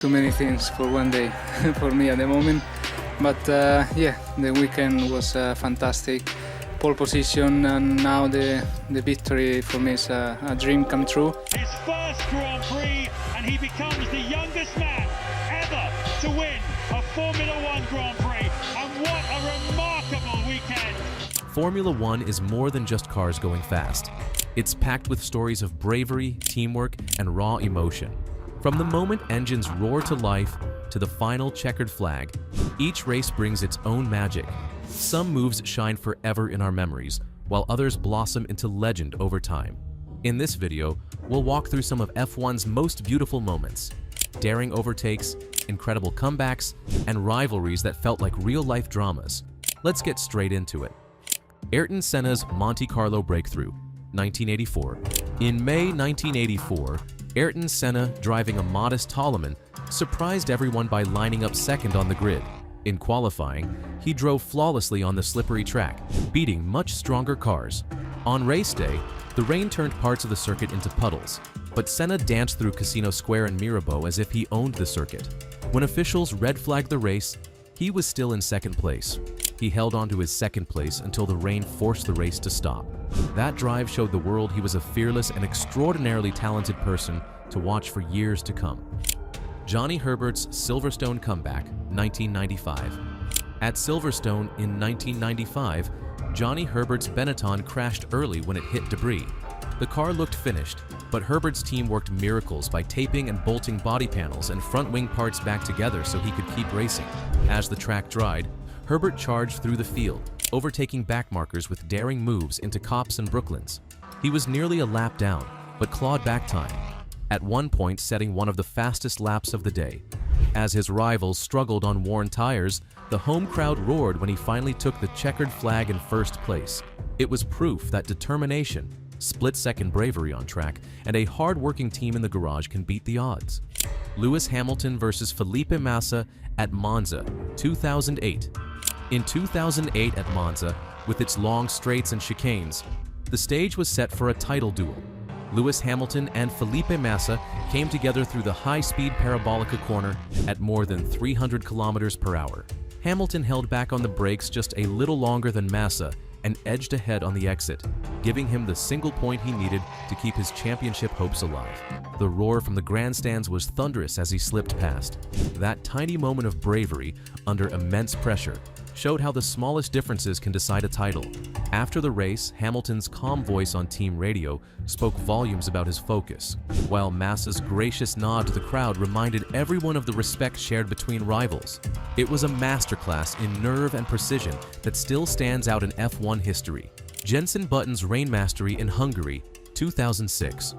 Too many things for one day for me at the moment, but yeah, the weekend was fantastic. Pole position, and now the victory for me is a dream come true. His first Grand Prix, and he becomes the youngest man ever to win a Formula One Grand Prix. And what a remarkable weekend! Formula One is more than just cars going fast. It's packed with stories of bravery, teamwork, and raw emotion. From the moment engines roar to life to the final checkered flag, each race brings its own magic. Some moves shine forever in our memories, while others blossom into legend over time. In this video, we'll walk through some of F1's most beautiful moments, daring overtakes, incredible comebacks, and rivalries that felt like real-life dramas. Let's get straight into it. Ayrton Senna's Monte Carlo breakthrough, 1984. In May 1984, Ayrton Senna, driving a modest Toleman, surprised everyone by lining up second on the grid. In qualifying, he drove flawlessly on the slippery track, beating much stronger cars. On race day, the rain turned parts of the circuit into puddles, but Senna danced through Casino Square and Mirabeau as if he owned the circuit. When officials red flagged the race, he was still in second place. He held on to his second place until the rain forced the race to stop. That drive showed the world he was a fearless and extraordinarily talented person to watch for years to come. Johnny Herbert's Silverstone Comeback, 1995. At Silverstone in 1995, Johnny Herbert's Benetton crashed early when it hit debris. The car looked finished, but Herbert's team worked miracles by taping and bolting body panels and front wing parts back together so he could keep racing. As the track dried, Herbert charged through the field, overtaking backmarkers with daring moves into Copse and Brooklands. He was nearly a lap down, but clawed back time, at one point setting one of the fastest laps of the day. As his rivals struggled on worn tires, the home crowd roared when he finally took the checkered flag in first place. It was proof that determination, split-second bravery on track, and a hard-working team in the garage can beat the odds. Lewis Hamilton versus Felipe Massa at Monza, 2008. In 2008 at Monza, with its long straights and chicanes, the stage was set for a title duel. Lewis Hamilton and Felipe Massa came together through the high-speed parabolica corner at more than 300 kilometers per hour. Hamilton held back on the brakes just a little longer than Massa and edged ahead on the exit, giving him the single point he needed to keep his championship hopes alive. The roar from the grandstands was thunderous as he slipped past. That tiny moment of bravery under immense pressure showed how the smallest differences can decide a title. After the race, Hamilton's calm voice on team radio spoke volumes about his focus, while Massa's gracious nod to the crowd reminded everyone of the respect shared between rivals. It was a masterclass in nerve and precision that still stands out in F1 history. Jenson Button's rain mastery in Hungary, 2006.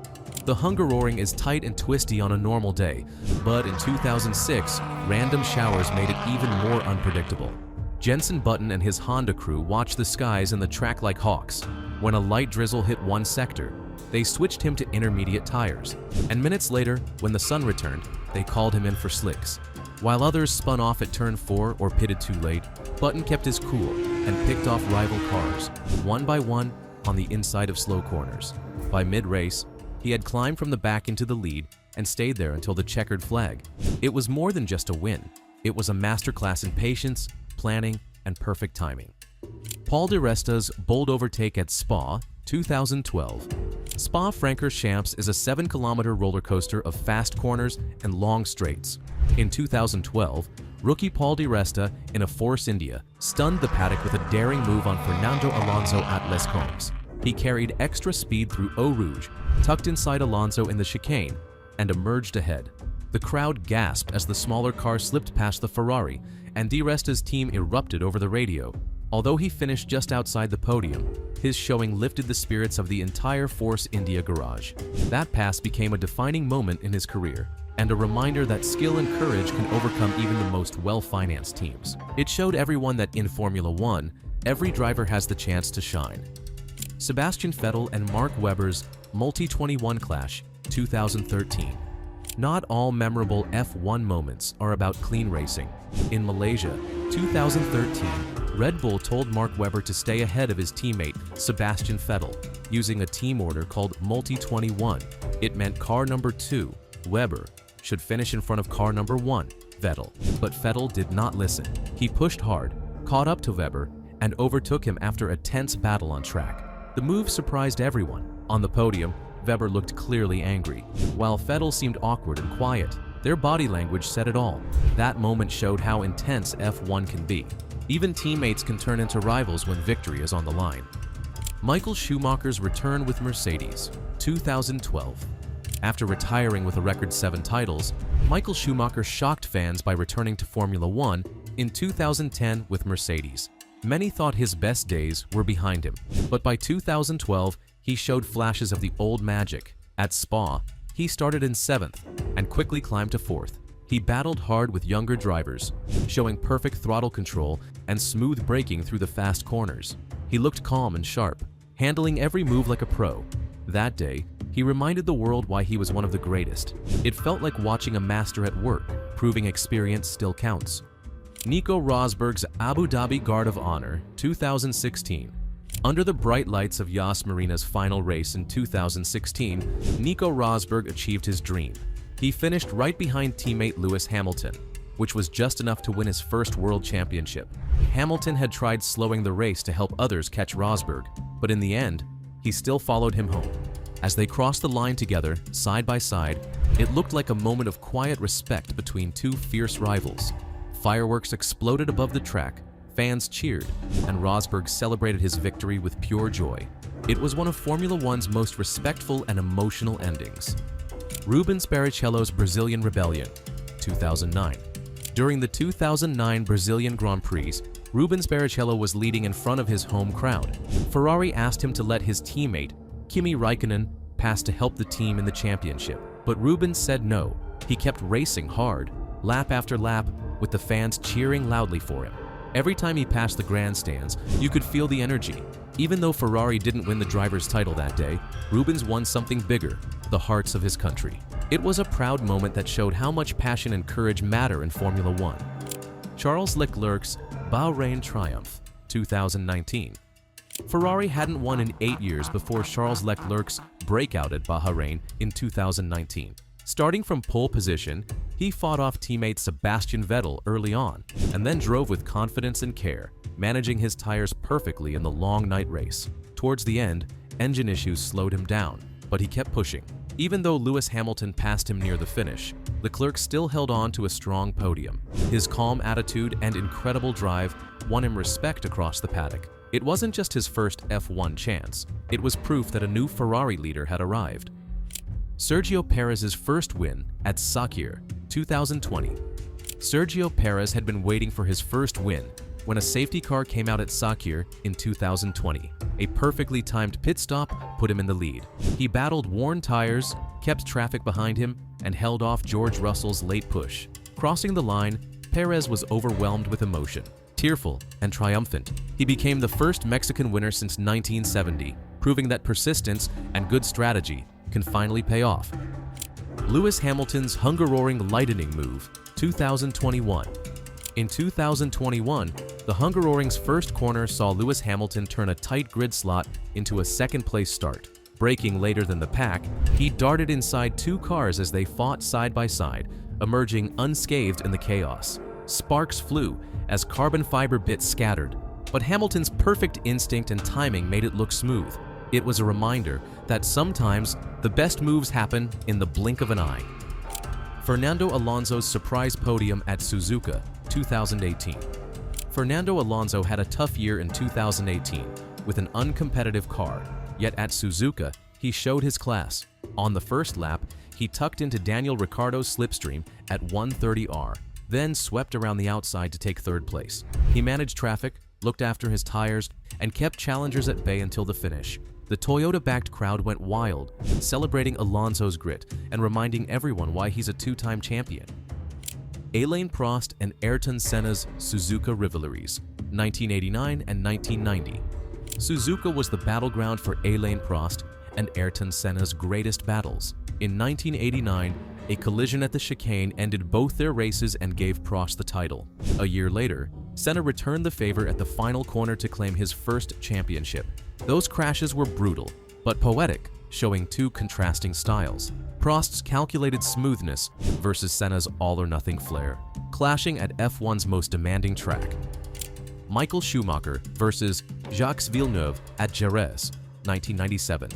The Hungaroring is tight and twisty on a normal day, but in 2006, random showers made it even more unpredictable. Jenson Button and his Honda crew watched the skies and the track like hawks. When a light drizzle hit one sector, they switched him to intermediate tires, and minutes later, when the sun returned, they called him in for slicks. While others spun off at turn 4 or pitted too late, Button kept his cool and picked off rival cars, one by one, on the inside of slow corners. By mid-race, he had climbed from the back into the lead and stayed there until the checkered flag. It was more than just a win. It was a masterclass in patience, planning, and perfect timing. Paul di Resta's bold overtake at Spa, 2012. Spa-Francorchamps is a 7-kilometer roller coaster of fast corners and long straights. In 2012, rookie Paul di Resta in a Force India stunned the paddock with a daring move on Fernando Alonso at Les Combes. He carried extra speed through Eau Rouge, tucked inside Alonso in the chicane, and emerged ahead. The crowd gasped as the smaller car slipped past the Ferrari, and Di Resta's team erupted over the radio. Although he finished just outside the podium, his showing lifted the spirits of the entire Force India garage. That pass became a defining moment in his career, and a reminder that skill and courage can overcome even the most well-financed teams. It showed everyone that in Formula One, every driver has the chance to shine. Sebastian Vettel and Mark Webber's Multi-21 clash, 2013. Not all memorable F1 moments are about clean racing. In Malaysia, 2013, Red Bull told Mark Webber to stay ahead of his teammate Sebastian Vettel, using a team order called Multi-21. It meant car number 2, Webber, should finish in front of car number 1, Vettel. But Vettel did not listen. He pushed hard, caught up to Weber, and overtook him after a tense battle on track. The move surprised everyone. On the podium, Weber looked clearly angry, while Vettel seemed awkward and quiet. Their body language said it all. That moment showed how intense F1 can be. Even teammates can turn into rivals when victory is on the line. Michael Schumacher's return with Mercedes, 2012. After retiring with a record 7 titles, Michael Schumacher shocked fans by returning to Formula One in 2010 with Mercedes. Many thought his best days were behind him, but by 2012, he showed flashes of the old magic. At Spa, he started in 7th and quickly climbed to 4th. He battled hard with younger drivers, showing perfect throttle control and smooth braking through the fast corners. He looked calm and sharp, handling every move like a pro. That day, he reminded the world why he was one of the greatest. It felt like watching a master at work, proving experience still counts. Nico Rosberg's Abu Dhabi Guard of Honor, 2016. Under the bright lights of Yas Marina's final race in 2016, Nico Rosberg achieved his dream. He finished right behind teammate Lewis Hamilton, which was just enough to win his first world championship. Hamilton had tried slowing the race to help others catch Rosberg, but in the end, he still followed him home. As they crossed the line together, side by side, it looked like a moment of quiet respect between two fierce rivals. Fireworks exploded above the track, fans cheered, and Rosberg celebrated his victory with pure joy. It was one of Formula One's most respectful and emotional endings. Rubens Barrichello's Brazilian Rebellion, 2009. During the 2009 Brazilian Grand Prix, Rubens Barrichello was leading in front of his home crowd. Ferrari asked him to let his teammate, Kimi Räikkönen, pass to help the team in the championship, but Rubens said no. He kept racing hard, lap after lap, with the fans cheering loudly for him. Every time he passed the grandstands, you could feel the energy. Even though Ferrari didn't win the driver's title that day, Rubens won something bigger, the hearts of his country. It was a proud moment that showed how much passion and courage matter in Formula One. Charles Leclerc's Bahrain Triumph, 2019. Ferrari hadn't won in 8 years before Charles Leclerc's breakout at Bahrain in 2019. Starting from pole position, he fought off teammate Sebastian Vettel early on, and then drove with confidence and care, managing his tires perfectly in the long night race. Towards the end, engine issues slowed him down, but he kept pushing. Even though Lewis Hamilton passed him near the finish, Leclerc still held on to a strong podium. His calm attitude and incredible drive won him respect across the paddock. It wasn't just his first F1 chance, it was proof that a new Ferrari leader had arrived. Sergio Perez's first win at Sakhir, 2020. Sergio Perez had been waiting for his first win when a safety car came out at Sakhir in 2020. A perfectly timed pit stop put him in the lead. He battled worn tires, kept traffic behind him, and held off George Russell's late push. Crossing the line, Perez was overwhelmed with emotion. Tearful and triumphant, he became the first Mexican winner since 1970, proving that persistence and good strategy can finally pay off. Lewis Hamilton's Hungaroring Lightning move, 2021. In 2021, the Hungaroring's first corner saw Lewis Hamilton turn a tight grid slot into a second-place start. Braking later than the pack, he darted inside two cars as they fought side by side, emerging unscathed in the chaos. Sparks flew as carbon fiber bits scattered, but Hamilton's perfect instinct and timing made it look smooth. It was a reminder that sometimes the best moves happen in the blink of an eye. Fernando Alonso's surprise podium at Suzuka, 2018. Fernando Alonso had a tough year in 2018 with an uncompetitive car, yet at Suzuka, he showed his class. On the first lap, he tucked into Daniel Ricciardo's slipstream at 130R, then swept around the outside to take third place. He managed traffic, looked after his tires, and kept challengers at bay until the finish. The Toyota-backed crowd went wild, celebrating Alonso's grit and reminding everyone why he's a two-time champion. Alain Prost and Ayrton Senna's Suzuka rivalries, 1989 and 1990. Suzuka was the battleground for Alain Prost and Ayrton Senna's greatest battles. In 1989, a collision at the chicane ended both their races and gave Prost the title. A year later, Senna returned the favor at the final corner to claim his first championship. Those crashes were brutal, but poetic. showing two contrasting styles. Prost's calculated smoothness versus Senna's all-or-nothing flair, clashing at F1's most demanding track. Michael Schumacher versus Jacques Villeneuve at Jerez, 1997.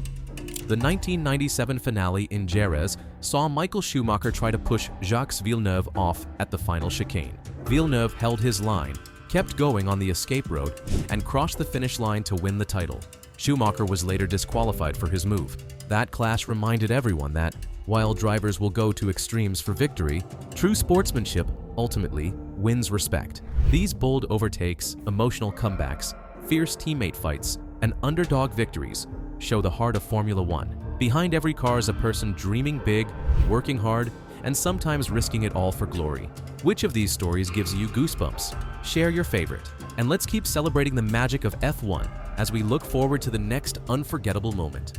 The 1997 finale in Jerez saw Michael Schumacher try to push Jacques Villeneuve off at the final chicane. Villeneuve held his line, kept going on the escape road, and crossed the finish line to win the title. Schumacher was later disqualified for his move. That clash reminded everyone that, while drivers will go to extremes for victory, true sportsmanship ultimately wins respect. These bold overtakes, emotional comebacks, fierce teammate fights, and underdog victories show the heart of Formula One. Behind every car is a person dreaming big, working hard, and sometimes risking it all for glory. Which of these stories gives you goosebumps? Share your favorite, and let's keep celebrating the magic of F1 as we look forward to the next unforgettable moment.